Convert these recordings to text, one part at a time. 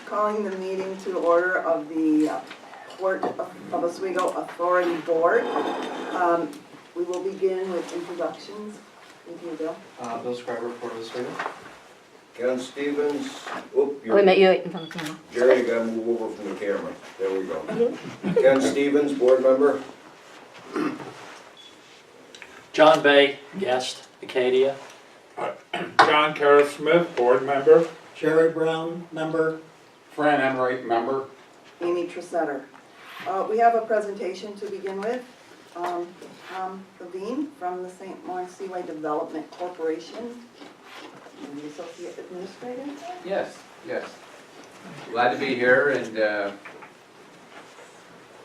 calling the meeting to order of the Port of Oswego Authority Board. We will begin with introductions. Thank you, Bill. Bill Scriber, Port of Oswego. Ken Stevens, Wait a minute, you wait in front of the camera. Jerry, you gotta move over from the camera. There we go. Ken Stevens, board member. John Bay, guest, Acadia. John Carroll Smith, board member. Jerry Brown, member. Fran Enright, member. Amy Tressetter. We have a presentation to begin with. Tom Levine from the St. Lawrence Seaway Development Corporation. And the Associate Administrator. Yes. Glad to be here, and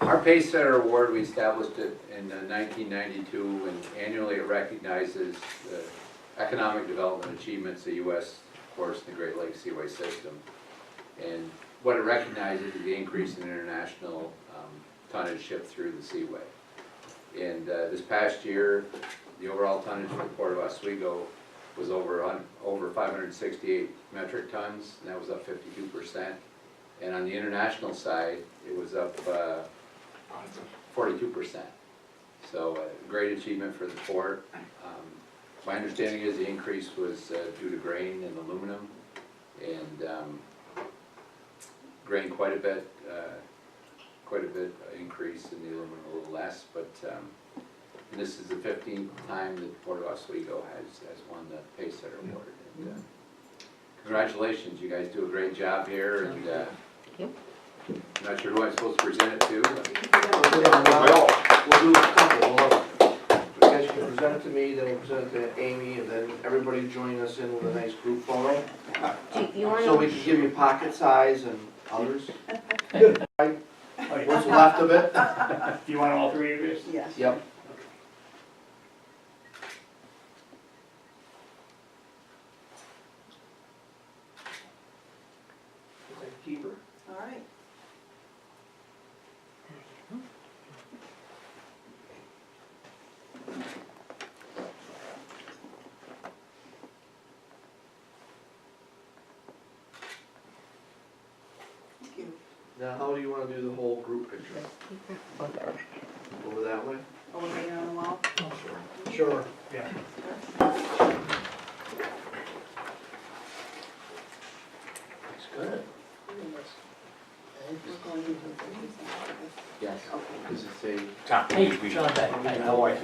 our Pace Center Award, we established it in 1992, and annually it recognizes the economic development achievements of the U.S., of course, in the Great Lakes Seaway System. And what it recognizes is the increase in international tonnage shipped through the seaway. And this past year, the overall tonnage for the Port of Oswego was over 568 metric tons, and that was up 52%. And on the international side, it was up 42%. So great achievement for the port. My understanding is the increase was due to grain and aluminum, and grain quite a bit increase, in the aluminum a little less, but and this is the 15th time that the Port of Oswego has won the Pace Setter Award. And, congratulations, you guys do a great job here, and I'm not sure who I'm supposed to present it to. We'll do a couple. You guys can present it to me, then we'll present it to Amy, and then everybody join us in with a nice group photo. So we can give you pocket size and others. What's left of it? Do you want all three of yours? Yes. Yep. Keeper. All right. Thank you. Now, how do you want to do the whole group picture? Over that way? Over here on the wall. Sure. Yeah. Looks good. We're going into executive session. Yes. Okay. Does it say? Hey, John Bay. Hey, how are you?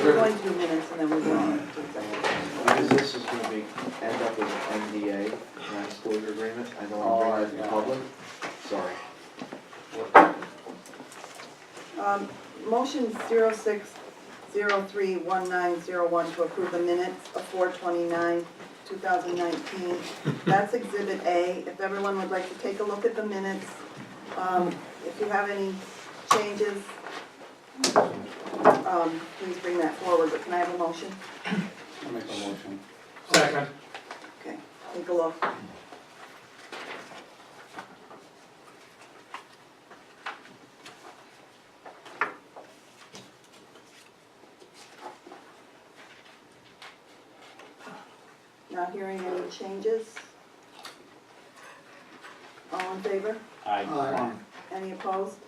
We're going to do minutes and then we're going to executive session. Because this is going to be, end up as an NDA, non-disclosure agreement, I don't want to bring that to public, sorry. Motion 06031901 to approve the minutes of 4/29/2019. That's Exhibit A. If everyone would like to take a look at the minutes, if you have any changes, please bring that forward. But can I have a motion? I'll make a motion. Second. Okay, take a look. Not hearing any changes. All in favor? Aye. Any opposed?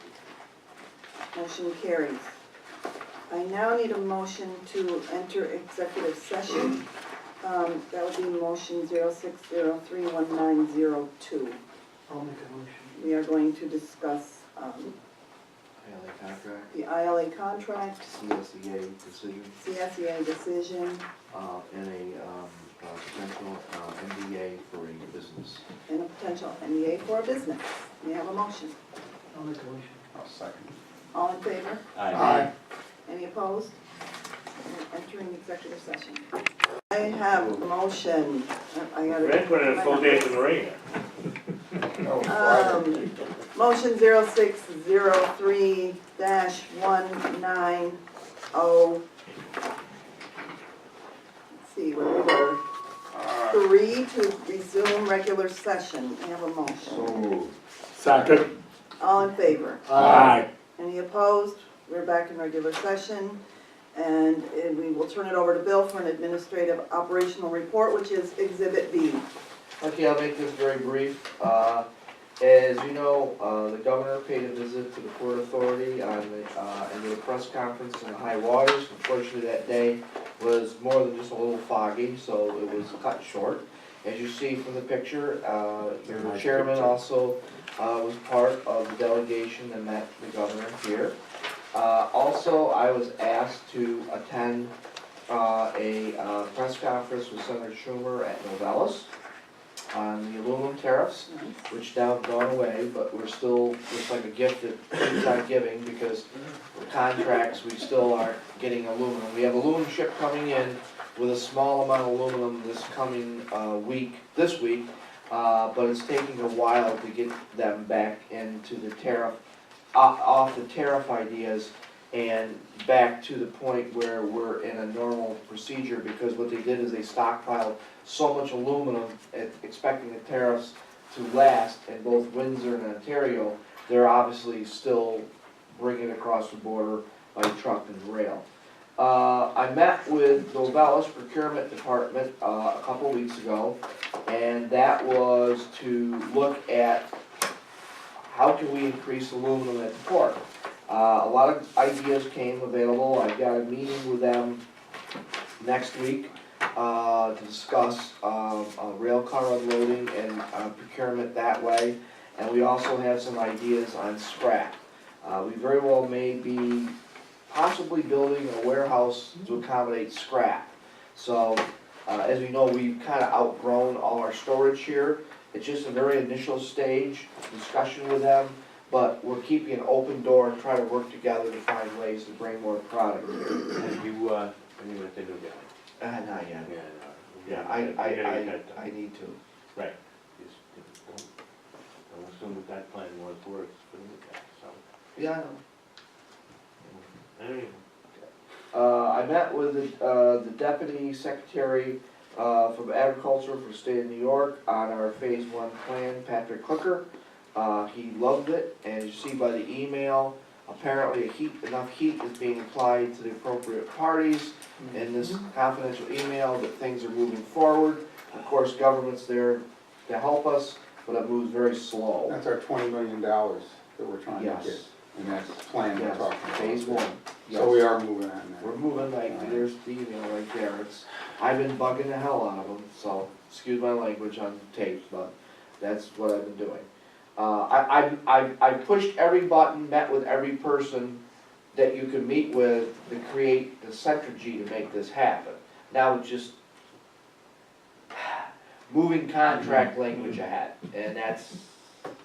Motion carries. I now need a motion to enter executive session. That would be motion 06031902. I'll make a motion. We are going to discuss ILA contract, the ILA contract, CSEA decision, CSEA decision, and a potential NDA for a business. and a potential NDA for a business. May I have a motion? I'll make a motion. I'll second. All in favor? Aye. Any opposed? We're entering executive session. I have a motion. I gotta. Red put in a full day in the rain. Motion 0603-190. Let's see, where we were. 3 to resume regular session. I have a motion. So moved. Second. All in favor? Aye. Any opposed? We're back in regular session. And we will turn it over to Bill for an administrative operational report, which is Exhibit B. Okay, I'll make this very brief. As you know, the governor paid a visit to the Port Authority on and did a press conference in the high waters. Unfortunately, that day was more than just a little foggy, so it was cut short. As you see from the picture, your chairman also was part of the delegation that met the governor here. Also, I was asked to attend a press conference with Senator Schumer at Novellus on the aluminum tariffs, which now have gone away, but we're still, it's like a gift that keeps on giving, because the contracts, we still aren't getting aluminum. We have aluminum ship coming in with a small amount of aluminum this coming this week, but it's taking a while to get them back into the tariff, off the tariff ideas and back to the point where we're in a normal procedure, because what they did is they stockpiled so much aluminum, expecting the tariffs to last in both Windsor and Ontario. They're obviously still bringing it across the border by truck and rail. I met with Novellus Procurement Department a couple weeks ago, and that was to look at how can we increase aluminum at the port. A lot of ideas came available. I've got a meeting with them next week to discuss rail car unloading and procurement that way. And we also have some ideas on scrap. We very well may be possibly building a warehouse to accommodate scrap. So as we know, we've kind of outgrown all our storage here. It's just a very initial stage discussion with them. But we're keeping an open door and trying to work together to find ways to bring more product here. Have you met the new guy? Not yet. Yeah, Yeah, I need to. Right. Just don't assume that plan was worth for the new guy, so. Yeah, I know. Anyway, I met with the deputy secretary from agriculture for the state of New York on our phase 1 plan, Patrick Hooker. He loved it, and as you see by the email, apparently enough heat is being applied to the appropriate parties in this confidential email that things are moving forward. Of course, government's there to help us, but it moves very slow. That's our $20 million that we're trying to Yes. get, and that's the plan we're Yes, talking about. phase 1. So we are moving on We're that. moving, like, there's the email right there. I've been bugging the hell out of them, so excuse my language on tape, but that's what I've been doing. I pushed every button, met with every person that you could meet with to create the centrigy to make this happen. Now it's just moving contract language ahead, and that's,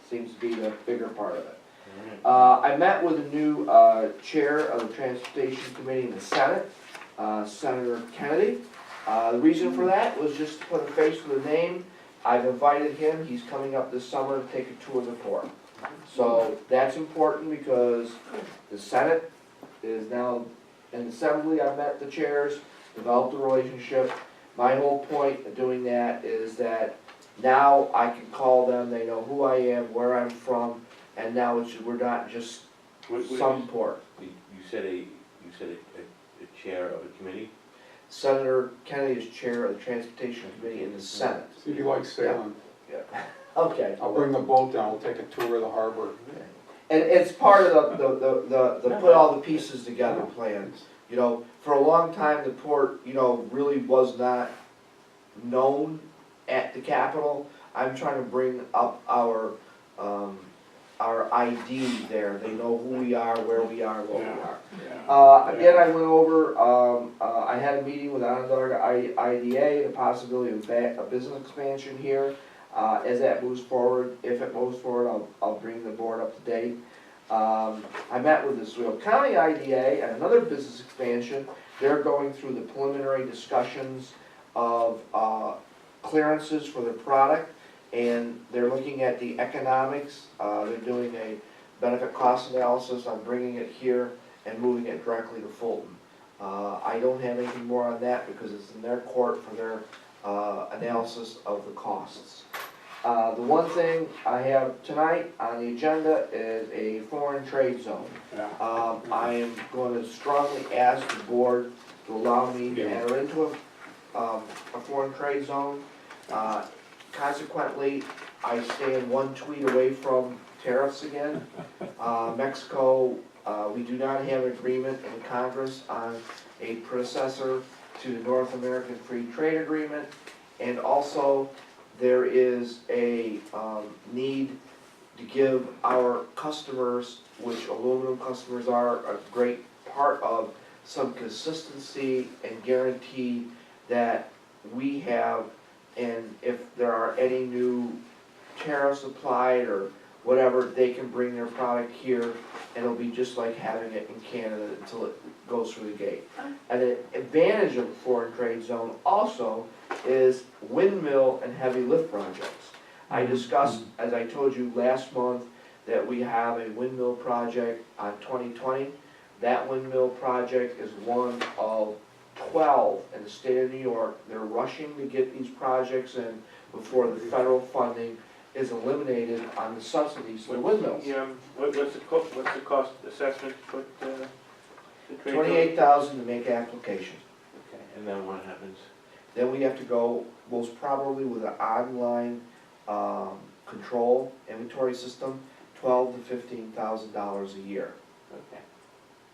seems to be the bigger part of it. I met with the new chair of the Transportation Committee in the Senate, Senator Kennedy. The reason for that was just to put a face with a name. I've invited him, he's coming up this summer to take a tour of the port. So that's important because the Senate is now in assembly. I've met the chairs, developed a relationship. My whole point of doing that is that now I can call them, they know who I am, where I'm from, and now we're not just some port. You said a chair of a committee? Senator Kennedy is chair of the Transportation Committee in the Senate. See if you like sailing, Yeah. Okay. I'll bring the boat down, we'll take a tour of the harbor. And it's part of the put all the pieces together plan. You know, for a long time, the port, you know, really was not known at the Capitol. I'm trying to bring up our ID there. They know who we are, where we are, what we are. Again, I went over, I had a meeting with Onondaga IDA, the possibility of a business expansion here. As that moves forward, if it moves forward, I'll bring the board up to date. I met with the Oswego County IDA and another business expansion. They're going through the preliminary discussions of clearances for their product, and they're looking at the economics. They're doing a benefit cost analysis on bringing it here and moving it directly to Fulton. I don't have anything more on that because it's in their court for their analysis of the costs. The one thing I have tonight on the agenda is a foreign trade zone. I am going to strongly ask the board to allow me to enter into a foreign trade zone. consequently, I stand one tweet away from tariffs again. Mexico, we do not have an agreement in Congress on a predecessor to the North American Free Trade Agreement. And also, there is a need to give our customers, which aluminum customers are a great part of, some consistency and guarantee that we have, and if there are any new tariffs applied or whatever, they can bring their product here, and it'll be just like having it in Canada until it goes through the gate. And the advantage of the foreign trade zone also is windmill and heavy lift projects. I discussed, as I told you last month, that we have a windmill project on 2020. That windmill project is one of 12 in the state of New York. They're rushing to get these projects in before the federal funding is eliminated on the subsidies for the windmills. What's the cost assessment to put, the trade zone? $28,000 to make application. Okay, and then what happens? Then we have to go, most probably with an online control inventory system, $12,000 to $15,000 a year. Okay.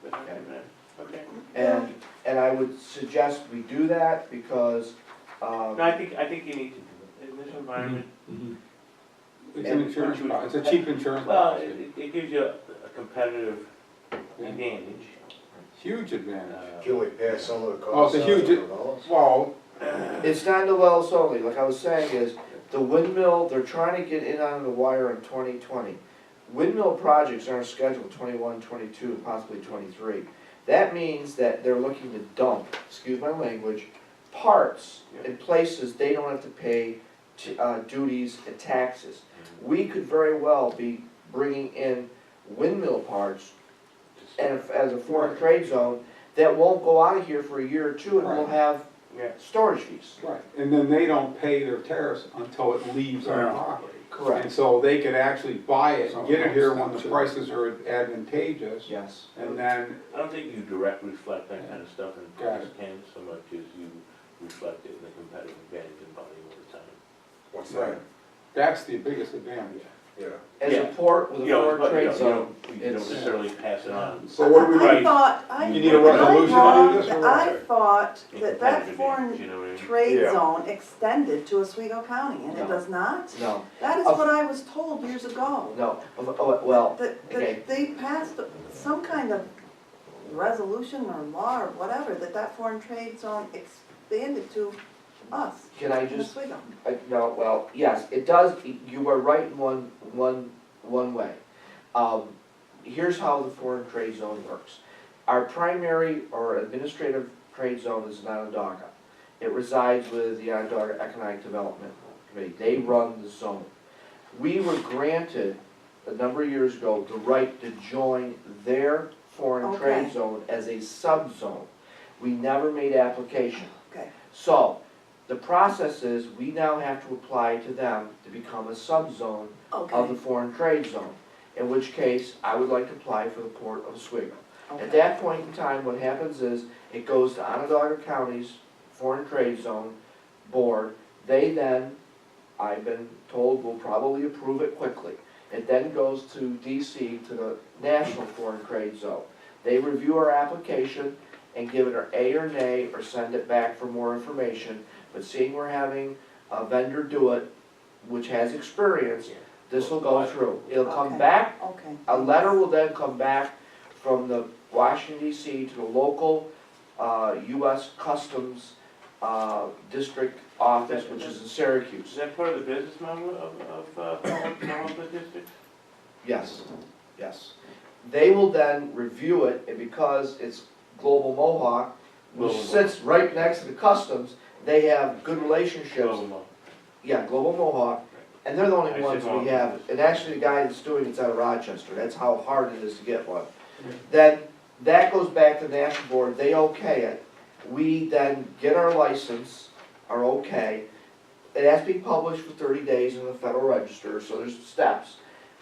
That's not too bad. Okay. And I would suggest we do that because, No, I think you need to do it in this environment. It's an insurance, it's a cheap insurance Well, policy. it gives you a competitive advantage. Huge advantage. Can we pass some of the Oh, it's costs a on huge, to the fellows? well, it's not the wells only, like I was saying is, the windmill, they're trying to get in on the wire in 2020. Windmill projects aren't scheduled 21, 22, possibly 23. That means that they're looking to dump, excuse my language, parts in places they don't have to pay duties and taxes. We could very well be bringing in windmill parts and as a foreign trade zone that won't go out of here for a year or two and we'll have storage fees. right, and then they don't pay their tariffs until it leaves our property. Correct. And so they could actually buy it and get it here when the prices are advantageous, Yes. and then, I don't think you direct reflect that kind of stuff in Got price can so much as you reflect it in the competitive advantage in volume over time. What's right, that? that's the biggest advantage. Yeah. As a Yeah. port with a foreign trade zone, You don't it's, necessarily pass it on. So what do we I need? thought, You need a resolution to do this, or what? I thought in that competitive foreign advantage, you know what I mean? trade Yeah. zone extended to Oswego County, and No. it does not? no, That is what I was told years ago. no, well, That okay. they passed some kind of resolution or law or whatever, that foreign trade zone expanded to us, Can I in just, Oswego. no, well, yes, it does, you are right in one way. Here's how the foreign trade zone works. Our primary or administrative trade zone is in Onondaga. It resides with the Onondaga Economic Development Committee. They run the zone. We were granted, a number of years ago, the right to join their foreign trade Okay. zone as a sub-zone. We never made application. Okay. So, the process is, we now have to apply to them to become a sub-zone of the Okay, foreign trade zone. In which case, I would like to apply for the Port of Oswego. At okay, that point in time, what happens is, it goes to Onondaga County's Foreign Trade Zone Board. They then, I've been told, will probably approve it quickly. It then goes to DC, to the National Foreign Trade Zone. They review our application and give it an A or nay, or send it back for more information. But seeing we're having a vendor do it, which has experience, this will go through. It'll come Okay. back, okay. a letter will then come back from the Washington DC to the local US Customs District Office, which is in Is Syracuse. that part of the business model of Pelham Logistics? Yes, yes. They will then review it, and because it's Global Mohawk, which Global sits right next to the customs, they have good relationships. Global. Yeah, Global Mohawk, and they're the only I said ones we Mohawk. have. And actually, the guy that's doing it's out of Rochester. That's how hard it is to get one. Then, that goes back to the National Board, they okay it. We then get our license, our okay. It has to be published for 30 days in the Federal Register, so there's steps.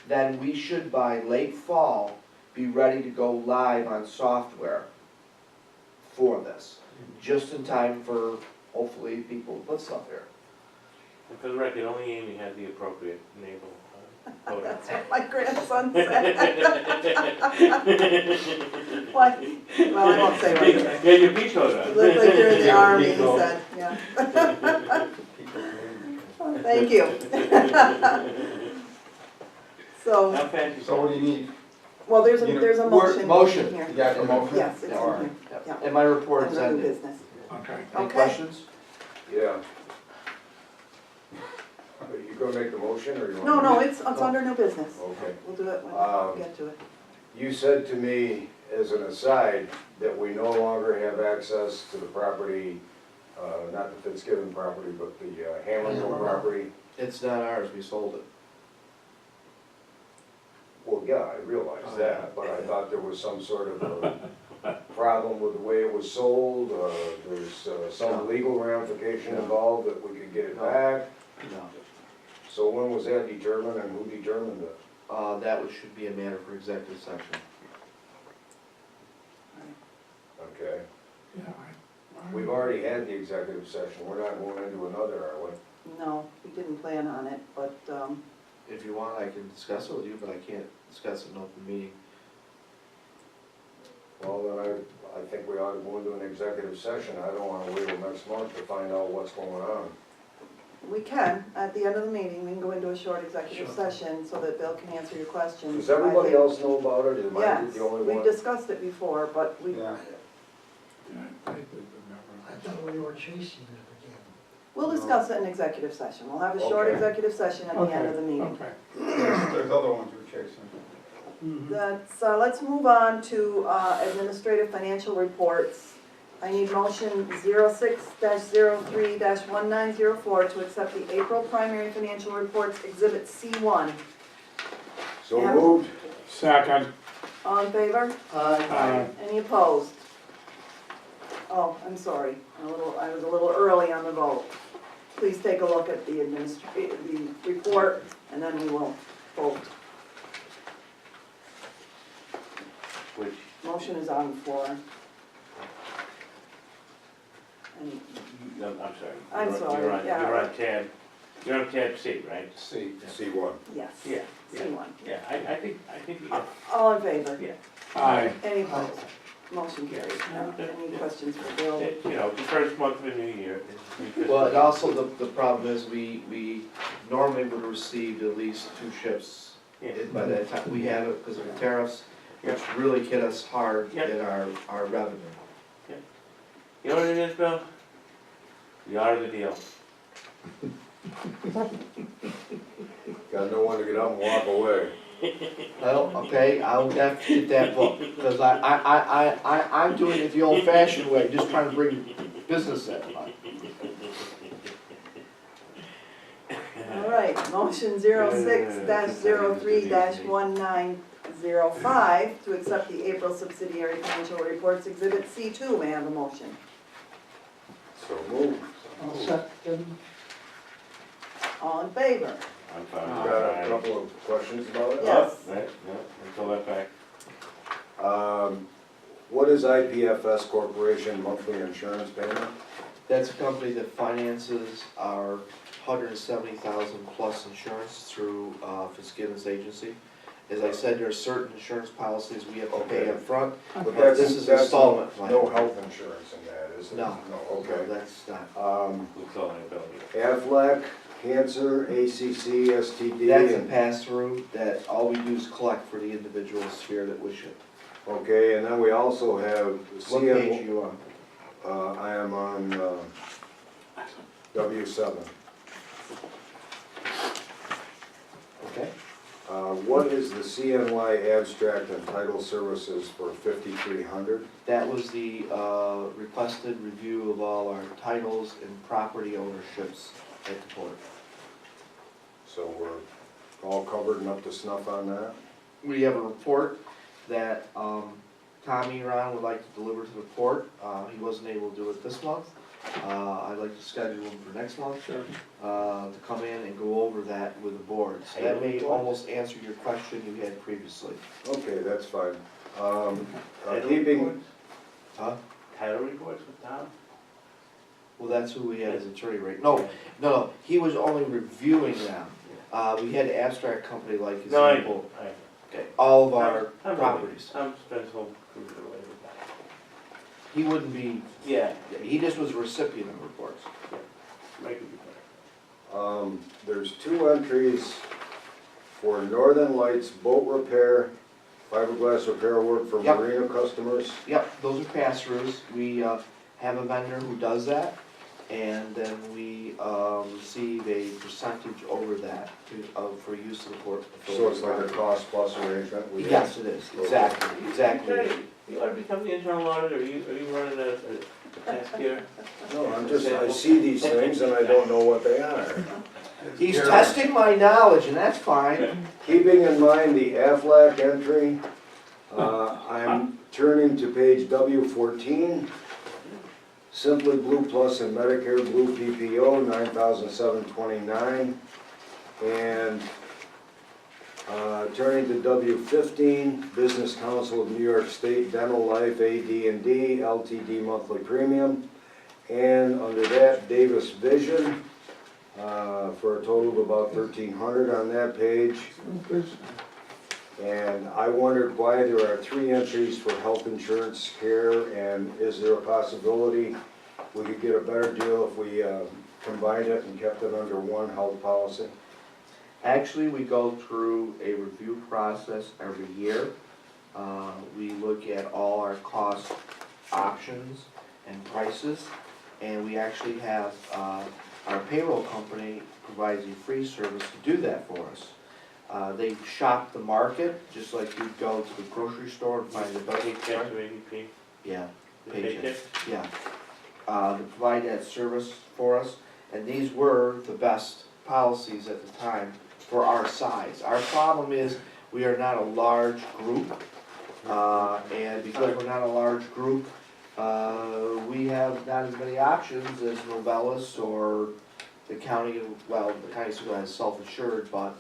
Then we should, by late fall, be ready to go live on software for this. Just in time for, hopefully, people to put stuff here. And for the record, only Amy had the appropriate naval photo. That's what my grandson said. What? Well, I won't say what. Yeah, your beach photo. You look like you're in the army, he said, yeah. Thank you. So, How fancy. So what do you need? well, there's a motion Motion. in here. You got the motion? Yes, it's in All right. here, yeah. And my report is Under new ended. business. Okay. Any Okay. questions? Yeah. Are you gonna make the motion, or you want? No, it's under new business. Okay. We'll do it when Um, we get to it. You said to me, as an aside, that we no longer have access to the property, not the Fitzgibbon property, but the Hamlinville property. It's not ours, we sold it. Well, yeah, I realize that, but I thought there was some sort of a problem with the way it was sold. There's some legal ramification involved that we could get it back. No. So when was that determined, and who determined it? That should be a matter for executive session. Okay, Yeah, we've already had the executive session, we're not going into another, are we? No, we didn't plan on it, but, If you want, I can discuss it with you, but I can't discuss it in open meeting. Well, then I think we ought to go into an executive session. I don't wanna wait till next month to find out what's going on. we can, at the end of the meeting, we can go into a short executive Sure. session so that Bill can answer your questions. Does everybody I think- else know about it? Am I Yes, the only we've one? discussed it before, but we, yeah. I did remember. I thought we were chasing it again. we'll discuss it in executive session. We'll have a short Okay. executive session at the end of the meeting. Okay. There's other ones we're chasing. That's, let's move on to administrative financial reports. I need motion 06-03-1904 to accept the April primary financial reports exhibit C1. So Yeah. moved. Second. All in favor? Aye. Any opposed? Oh, I'm sorry, I was a little early on the vote. Please take a look at the the report, and then we will vote. Which, Motion is on the floor. Any- no, I'm sorry. I'm You're- sorry, You're on, yeah. you're on tab C, right? C. C1. Yes. Yeah, yeah. C1. Yeah, I think you got All in favor? Yeah. Aye. Any opposed? Motion carries. Any questions for Bill? it. You know, the first month of the new year. Well, and also the problem is we normally would have received at least 2 ships Yeah. by that time. We haven't because of the tariffs, which really hit us hard Yeah. in our revenue. You know what it is, Bill? The art of the deal. Got no one to get up and walk away. Well, okay, I'll have to get that book, because I'm doing it the old fashioned way, just trying to bring business in. All right, motion 06-03-1905 to accept the April subsidiary financial reports exhibit C2. May I have a motion? So moved. Second. All in favor? I'm fine. Got a couple of questions about it? Yes. Right, yeah, until that back. What is IPFS Corporation monthly insurance payment? That's a company that finances our 170,000 plus insurance through Fitzgibbon's agency. As I said, there are certain insurance policies we have to pay up front. But This is installment plan. No health insurance in that, is it? No. No, okay. That's not. Looks all liability. Aflac, cancer, ACC, STD. That's a and- pass-through that all we do is collect for the individual sphere that wish it. Okay, and then we also have What page are you on? I am on W7. Okay. What is the CNY abstract and title services for 5,300? That was the requested review of all our titles and property ownerships at the port. So we're all covered and up to snuff on that? We have a report that Tommy Ron would like to deliver to the port. He wasn't able to do it this month. I'd like to schedule him for next month. Sure. To come in and go over that with the board. So that may almost answer your question you had previously. Okay, that's fine. Keeping, Huh? Title reports with Tom? Well, that's who we had as attorney, right? No, he was only reviewing them. We had Abstract Company like No, I example, know. okay, all of our I'm properties. I'm spent home cruising away with that. He wouldn't be, Yeah, he just was a recipient of reports. make it be better. There's 2 entries for Northern Lights boat repair, fiberglass repair work for Yep. marina customers. Yep, those are pass-throughs. We have a vendor who does that, and then we receive a percentage over that for use of the port. So it's like a cost plus arrangement? we have? Yes, it is, exactly. You ought to become the internal auditor, are you running a task here? No, I see these things and I don't know what they are. He's testing my knowledge, and that's fine. Keeping in mind the Aflac entry, I'm turning to page W14. Simply Blue Plus and Medicare Blue PPO, $9,729. And turning to W15, Business Council of New York State Dental Life AD&D LTD monthly premium. And under that, Davis Vision, for a total of about $1,300 on that page. And I wondered why there are 3 entries for health insurance care, and is there a possibility we could get a better deal if we combined it and kept it under one health policy? Actually, we go through a review process every year. We look at all our cost options and prices, and we actually have, our payroll company provides a free service to do that for us. They shop the market, just like you'd go to the grocery store and find the best. Paycheck to ADP? Yeah, The paycheck, yeah. They provide that service for us, and these were the best policies at the time for our size. Our problem is, we are not a large group, and because we're not a large group, we have not as many options as Novellis or the county, well, the county still has self-insured, but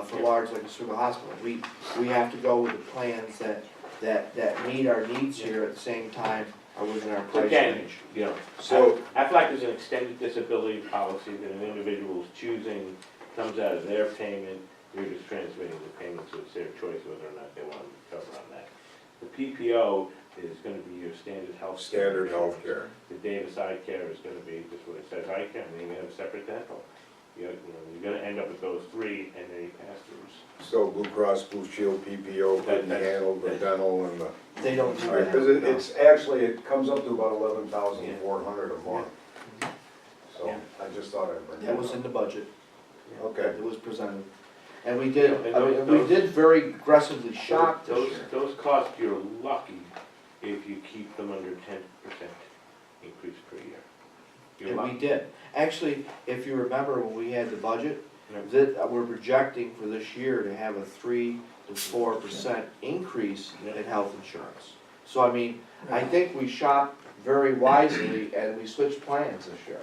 for large, like a Oswego Hospital, we have to go with the plans that meet our needs here at the same time are within our price Again, range. you know, So, I feel like there's an extended disability policy that an individual is choosing, comes out of their payment, you're just transmitting the payment, so it's their choice whether or not they want to cover on that. The PPO is gonna be your standard health. standard health care. The Davis Eye Care is gonna be just what it says, eye care, and then you have separate dental. You're gonna end up with those 3 and then you pass throughs. So Blue Cross Blue Shield PPO couldn't handle the dental and the. They don't do that. Because it's actually, it comes up to about 11,400 a month. So Yeah. I just thought I'd bring That that was up. in the budget. Okay. It was presented. And we did, And I mean, those- we did very aggressively shop this Those, year. those costs, you're lucky if you keep them under 10% increase per year. You're And we lucky. did. Actually, if you remember when we had the budget, Yeah. we're projecting for this year to have a 3 to 4% increase in health insurance. So I mean, I think we shopped very wisely and we switched plans this year.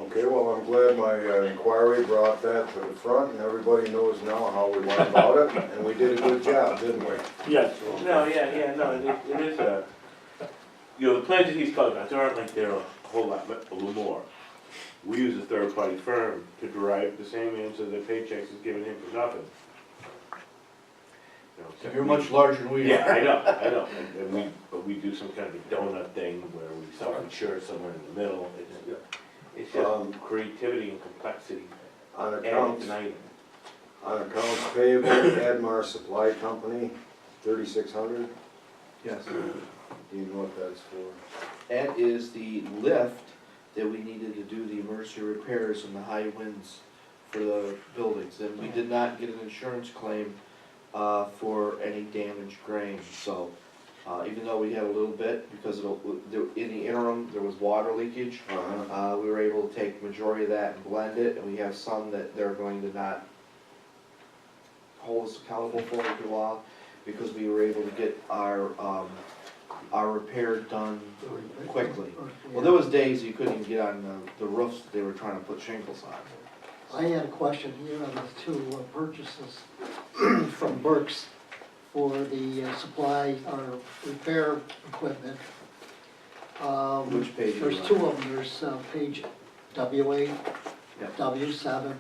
Okay, well, I'm glad my inquiry brought that to the front, and everybody knows now how we went about it, and we did a good job, didn't we? Yes. No, no, it is a, the plans that he's talking about, there aren't like they're a whole lot, a little more. We use a third-party firm to derive the same answer that Paychex is giving him for nothing. You know, except You're we- much larger than we Yeah, are. I know, but we do some kind of a donut thing where we self-insure somewhere in the middle. It's just creativity and complexity On added accounts, tonight. on accounts payable, Admar Supply Company, 3,600. Yes. Do you know what that's for? That is the lift that we needed to do the emergency repairs in the high winds for the buildings. And we did not get an insurance claim for any damaged grain, so even though we had a little bit, because in the interim, there was water leakage, we were able to take the majority of that and blend it, and we have some that they're going to not hold us accountable for for a while, because we were able to get our repair done quickly. Well, there was days you couldn't even get on the roofs that they were trying to put shingles on. I had a question here on the 2 purchases from Burke's for the supply or repair equipment. Which page are you There's on? two of them, there's page W8, Yep. W7,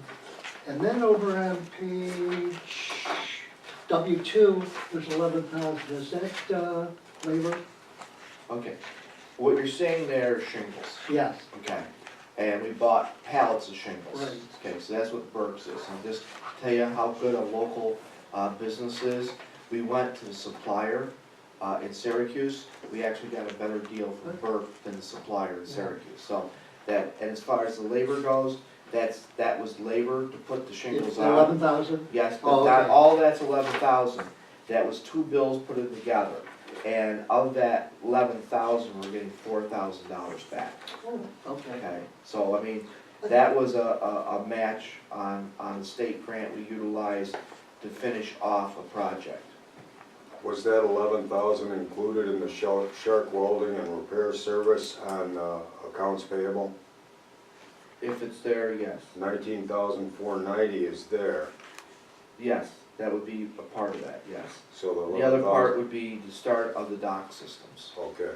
and then over on page W2, there's 11,000, is that labor? Okay, what you're saying there is shingles, Yes, okay? And we bought pallets of shingles. Right. Okay, so that's what Burke's is, and just tell you how good a local business is, we went to the supplier in Syracuse, we actually got a better deal from Burke than the supplier in Syracuse, so that, and as far as the labor goes, that was labor to put the it's shingles on. 11,000? Yes, Oh, but not okay. all that's 11,000, that was two bills put in together, and of that 11,000, we're getting $4,000 back, Oh, okay. okay? So, I mean, that was a match on the state grant we utilized to finish off a project. Was that 11,000 included in the shark welding and repair service on accounts payable? If it's there, yes. 19,490 is there, Yes, that would be a part of that, yes. so the The other part 11,000. would be the start of the dock systems Okay,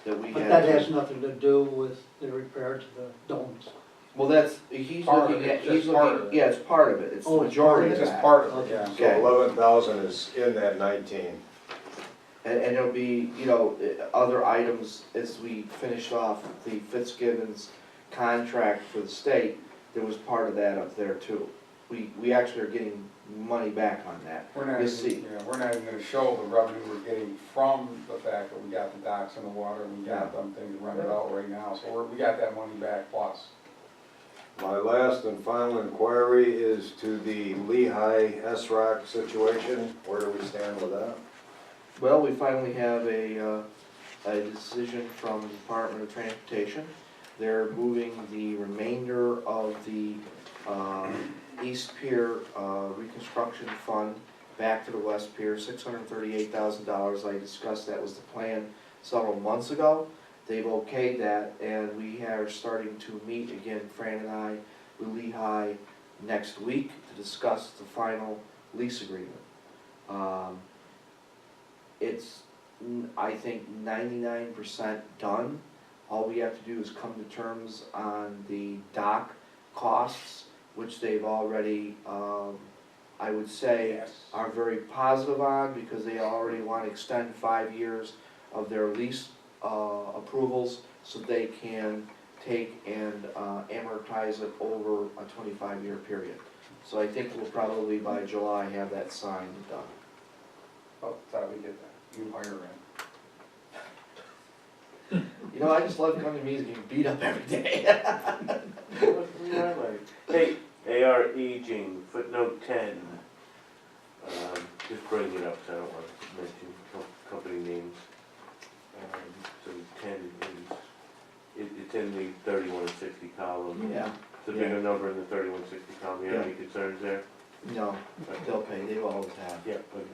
that we But had. that to- has nothing to do with the repair to the domes. Well, that's, he's Part of looking it, at, just he's part looking, of it. yeah, it's part of it, it's the Oh, it's majority of It's that. just part of it, yeah. so Okay. 11,000 is in that 19. And it'll be, you know, other items as we finished off the Fitzgibbons contract for the state, there was part of that up there too. We actually are getting money back on that. We're not You'll even, see. yeah, we're not even gonna show the revenue we're getting from the fact that we got the docks in the water, and we got them things running out right now, so we got that money back plus. My last and final inquiry is to the Lehigh SROC situation. Where do we stand with that? Well, we finally have a decision from the Department of Transportation. They're moving the remainder of the East Pier reconstruction fund back to the West Pier, $638,000. I discussed that was the plan several months ago. They've okayed that, and we are starting to meet again, Fran and I, with Lehigh next week to discuss the final lease agreement. It's, I think, 99% done. All we have to do is come to terms on the dock costs, which they've already, I would say, Yes. are very positive on, because they already want to extend 5 years of their lease approvals, so they can take and amortize it over a 25-year period. So I think we'll probably by July have that signed and done. Oh, that's how we get that, you hire in. You know, I just love coming to meetings and getting beat up every day. Hey, AR Aging, footnote 10. Just bring it up, so I don't want to mention company names. So 10 is, it's in the 3160 column. Yeah, It's a bigger number in the 3160 column. You have any concerns there? no, they'll pay, they always have. Yeah, okay.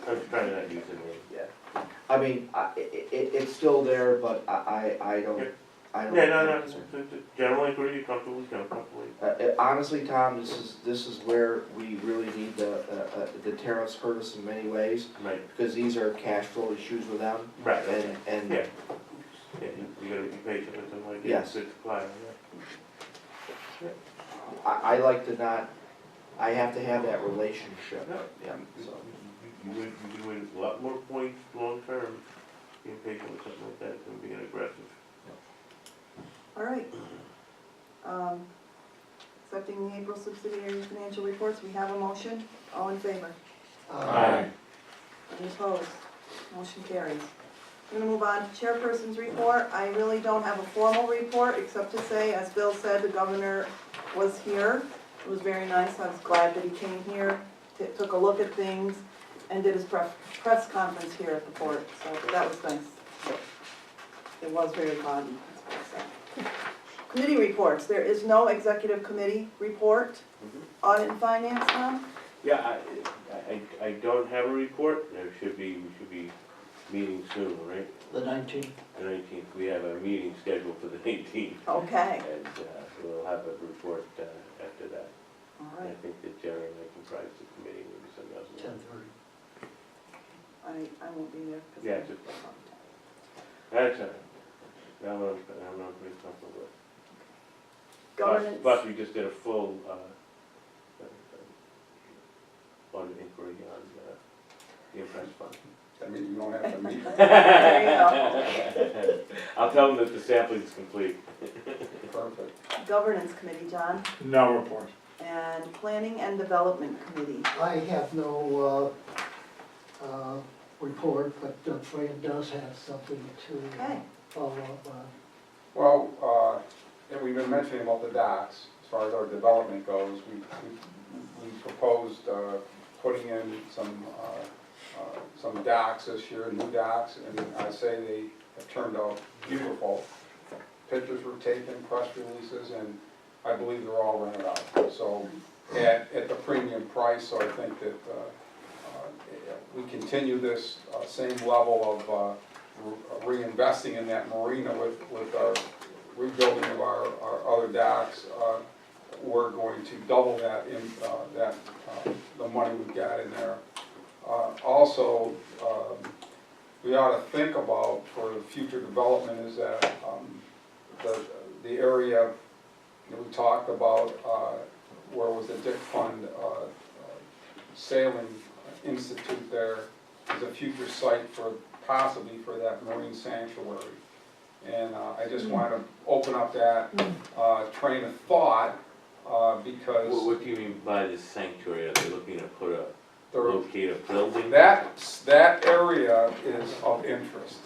I'm just trying to not use the name. Yeah. I mean, it's still there, but I don't, Yep. I don't. Yeah, no, generally agree, comfortably, Honestly, Tom, this is where we really need the tariffs hurt us in many ways, Right, because these are cash flow issues with them, right, and yeah. Yeah, you gotta be patient with them, like, Yes. it's good supplier, yeah. I like to not, I have to have that relationship, No. yeah, so. You win a lot more points long-term, being patient with something like that than being aggressive. All right. Accepting the April subsidiary financial reports, we have a motion. All in favor? Any opposed? Motion carries. We're gonna move on to chairperson's report. I really don't have a formal report, except to say, as Bill said, the governor was here. It was very nice. I was glad that he came here, took a look at things, and did his press conference here at the port, so that was nice. It was very fun. Committee reports, there is no executive committee report. Audit and finance, Tom? Yeah, I don't have a report, we should be meeting soon, right? The 19th. The 19th, we have a meeting scheduled for the 18th, Okay, and we'll have a report after that. all And I right. think that Jerry may comprise the committee, maybe somebody else. 10:30. I won't be there. 'cause Yeah, I'm- just- That's all right. I'm not pretty comfortable with. Governance. Plus, we just did a full, audit inquiry on, the impress fund. That means we don't have to meet. There you I'll tell them that the sampling is complete. Perfect. Governance committee, John, No report. and planning and development committee. I have no, report, but Fran does have something to Okay. follow up on. Well, and we've been mentioning about the docks, as far as our development goes, we proposed, putting in some docks this year, new docks, and I say they have turned out beautiful. Pictures were taken, press releases, and I believe they're all rented out. So at the premium price, so I think that we continue this same level of reinvesting in that marina with our rebuilding of our other docks. We're going to double that in the money we've got in there. Also, we ought to think about for the future development is that the area that we talked about, where was the Dick Fund Sailing Institute there, is a future site for possibly for that marine sanctuary. And I just want to open up that train of thought because What do you mean by the sanctuary? Are they looking to the locate a building? that area is of interest.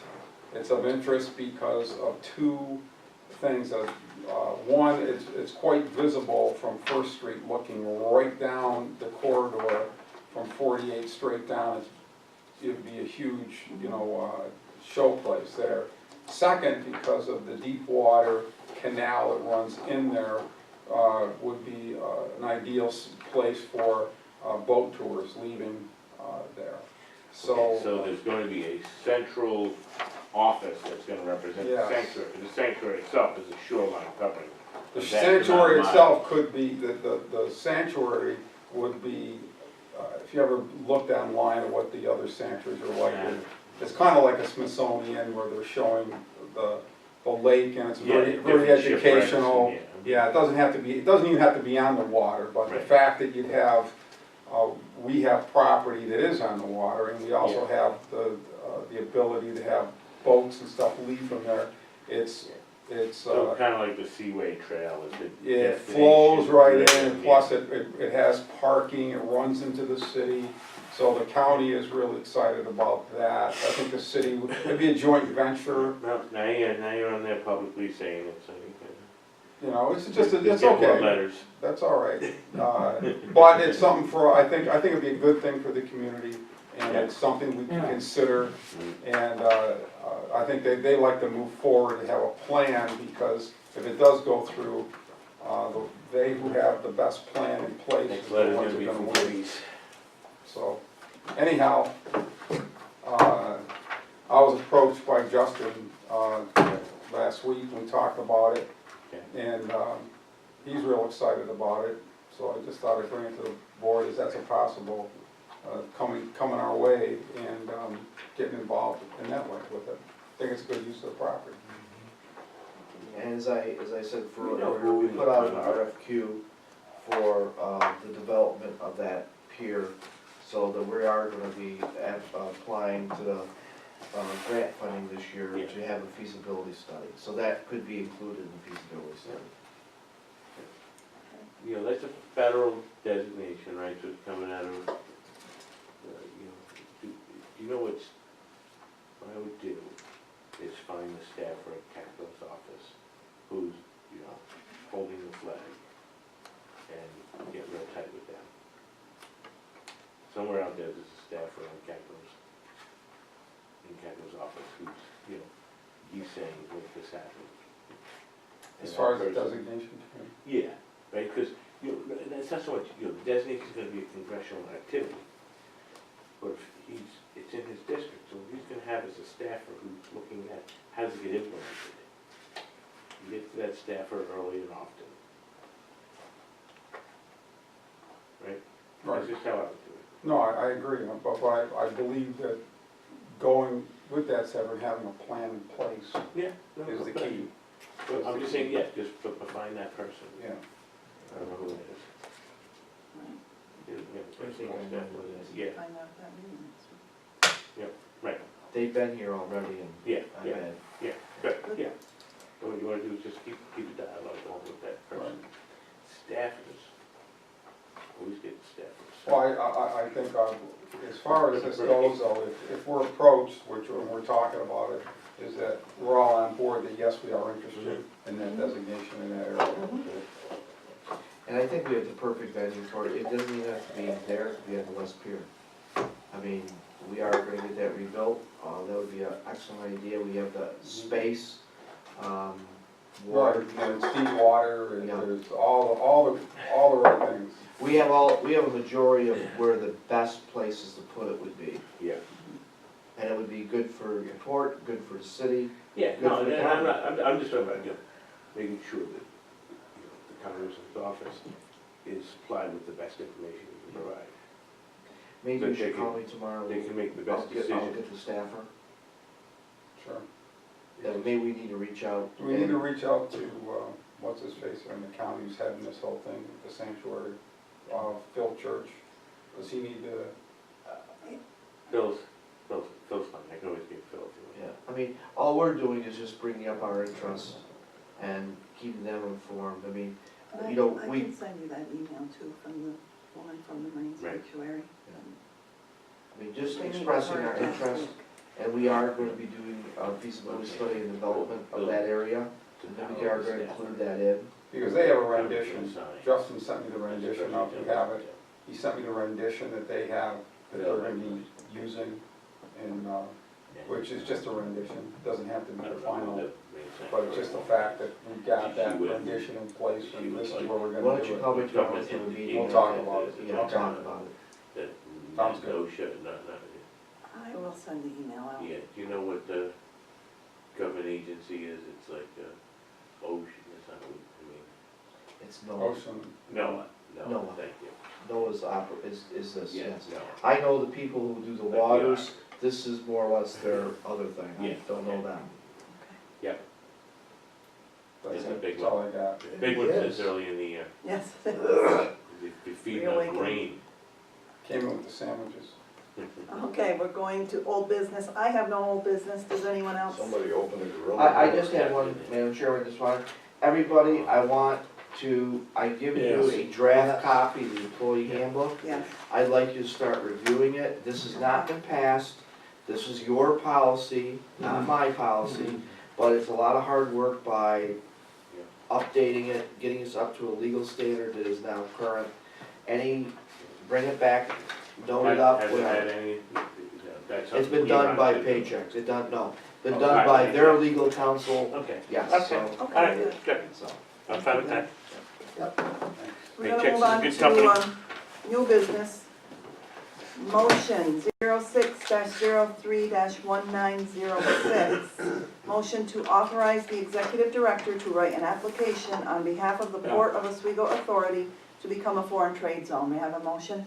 It's of interest because of two things. One, it's quite visible from First Street, looking right down the corridor from 48 straight down. It'd be a huge, show place there. Second, because of the deep water canal that runs in there, would be an ideal place for boat tours leaving there. So there's going to be a central office that's going to represent the Yes. sanctuary. The sanctuary itself is a shoreline covering. The That's sanctuary not mine. itself could be, the sanctuary would be, if you ever looked online at what the other sanctuaries are like, Yeah. it's kind of like a Smithsonian where they're showing the lake and it's very, Yeah, very different shipwrecks and, educational. Yeah, it doesn't even have to be on the water, but the Right. fact that you'd have, we have property that is on the water and we also have the ability to have boats and stuff leave from there. It's So kind of like the Seaway Trail, is it? it flows right in, and plus it has parking, it runs into the city, so the county is really excited about that. I think the city, it'd be a joint venture, No, now you're on there publicly saying it, so you can. it's just, it's Get more okay, letters. that's all right. But it's something for, I think it'd be a good thing for the community, and it's something we can consider. And I think they like to move forward and have a plan, because if it does go through, they who have the best plan in place Next is the letter's ones gonna that be are from gonna win. Louise. So, anyhow, I was approached by Justin last week, we talked about it, and he's real excited about it, so I just thought I'd bring it to the board as that's a possible coming our way, and getting involved in that way with it. I think it's a good use of the property. And as I said earlier, we put out an RFQ for the development of that pier, so that we are gonna be applying to the grant funding this year to have a feasibility study. So that could be included in the feasibility study. That's a federal designation, right, so it's coming out of, what I would do is find the staffer at Capital's office who's, holding the flag and get real tight with them. Somewhere out there's a staffer in Capital's office who's, he's saying, make this happen. As far as the designation. Yeah, right, because, that's not so much, the designation's gonna be a congressional activity. But if it's in his district, so he's gonna have as a staffer who's looking at how does it get implemented. You get to that staffer early and often. Right? Right. That's just how I would do it. No, I agree, but I believe that going with that said, we're having a plan in place Yeah. no, is the okay. key. Well, I'm just saying, yeah, just find that person. Yeah. I don't know who it is. Yeah, person on staff with it. Yeah, Find out that meeting next week. right, They've been here already and yeah, I've yeah, had, good, yeah. So what you wanna do is just keep the dialogue going with that person. Staffers, always get staffers. Well, I think, as far as this goes, though, if we're approached, which, when we're talking about it, is that we're all on board that yes, we are interested in that designation in that area. and I think we have the perfect venue for it. It doesn't even have to be there, it could be at the West Pier. I mean, we are gonna get that rebuilt, that would be an excellent idea. We have the space, water. And it's deep water, and Yeah. there's all the right things. We have a majority of where the best places to put it would be. Yeah. And it would be good for the port, good for the city. Yeah, Good no, for the and I'm county. not, I'm just talking about, you know, making sure that, the congressman's office is supplied with the best information we can provide. Maybe But you they should can- call me tomorrow. They can make the I'll best get decision. the staffer. Sure. That maybe we need to reach out. Do we need to reach out to, what's his face in the county who's heading this whole thing, the sanctuary, Phil Church? Does he need to, Phil's fine, I can always get Phil if you want. Yeah, I mean, all we're doing is just bringing up our interest and keeping them informed. I mean, you know, I we, can send you that email too from the woman from the Marine Right. Sanctuary. just They need to expressing start our last interest, week. and we are going to be doing a feasibility study and development of that area. And then we are going to include that in. because they have a rendition, Justin sent me the rendition, I don't have it. He sent me the rendition that they have, that they're gonna be using, and, which is just a rendition, doesn't have to be the final. But it's just the fact that we got that rendition in place, and this is where we're Why gonna don't do you call it. me tomorrow for the meeting? We'll talk about it. Yeah, talk about it. That, Sounds good. no shit, not, I will send the email out. yeah, do you know what the government agency is? It's like, ocean, it's not, I mean, It's NOAA. Ocean. no, NOAA. thank you. NOAA's is this, Yeah, yes. no. I know the people who do the Like the waters, this is more or less their other thing. I Yeah. don't know them. That's It's a it, big that's all I got. The big one is early in the year, Yes. the feeding on Reawaken. grain. Came in with the sandwiches. Okay, we're going to old business. I have no old business. Does anyone else? Somebody open a grill. I just had one, Madam Chairman, just one. Everybody, I've given you a draft copy of the employee handbook. Yes. I'd like you to start reviewing it. This has not been passed. This is your policy, not my policy, but it's a lot of hard work by updating it, getting us up to a legal standard that is now current. Bring it back, note it up, Has it had whatever. any, that's It's something been we done run by to? paychecks, been Oh, done by by their paychecks. legal counsel, Okay. yes, Okay, so, all Okay, right, good. good, so. I'm fine with that. We're gonna Paychecks move is on good to, company. new business. Motion 06-03-1906. Motion to authorize the executive director to write an application on behalf of the Port of Oswego Authority to become a foreign trade zone. May I have a motion?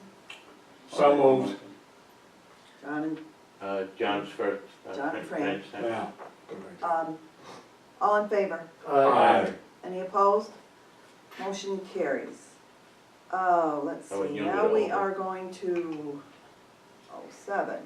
So moved. John John's first. John and Fran. Yeah. and, all in favor? Aye. Any opposed? Motion carries. Let's Oh, and see, you'll now get we over. are going to 07.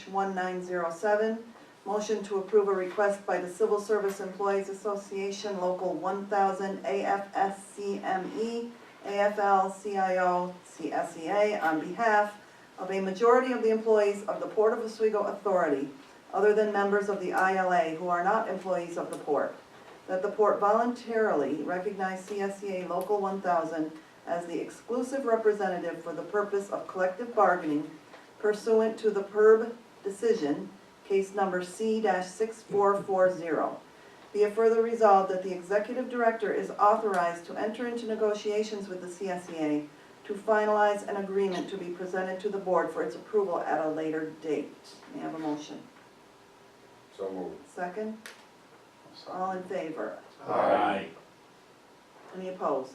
06-03-1907. Motion to approve a request by the Civil Service Employees Association, Local 1000, AFSCME, AFL-CIO, CSEA, on behalf of a majority of the employees of the Port of Oswego Authority, other than members of the ILA who are not employees of the port, that the port voluntarily recognize CSEA Local 1000 as the exclusive representative for the purpose of collective bargaining pursuant to the PERB decision, case number C-6440. Be it further resolved that the executive director is authorized to enter into negotiations with the CSEA to finalize an agreement to be presented to the board for its approval at a later date. May I have a motion? So moved. Second? All in favor? Aye. Any opposed?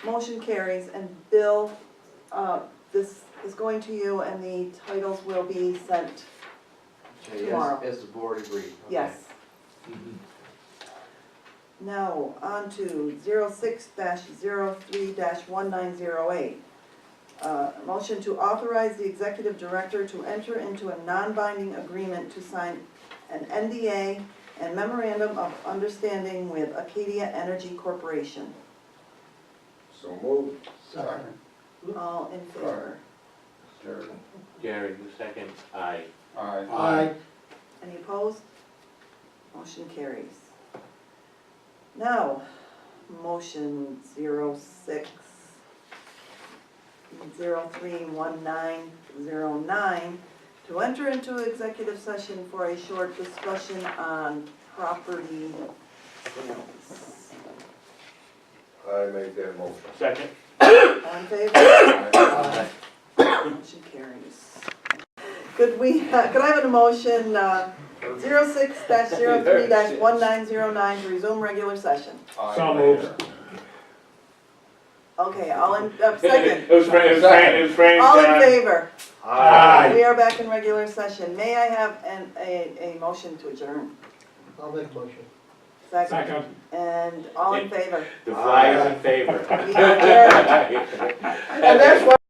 Motion carries, and Bill, this is going to you and the titles will be sent, Okay, Tomorrow. as the board agreed. Okay. yes. Now, on to 06-03-1908. Motion to authorize the executive director to enter into a non-binding agreement to sign an NDA and memorandum of understanding with Acadia Energy Corporation. So moved. Second. All in favor? Jerry. Gary, the second, aye. Aye. Aye. Any opposed? Motion carries. Now, motion 06-03-1909 to enter into executive session for a short discussion on property sales. I make that motion. Second? All in favor? Aye. Motion carries. Could I have a motion, 06-03-1909 to resume regular session? Aye. So moved. Okay, all in, second. It was Frank, All in favor? Aye. We are back in regular session. May I have a motion to adjourn? I'll make a motion. Second. Second. And all in favor? The flag is in favor. We adjourn. And that's why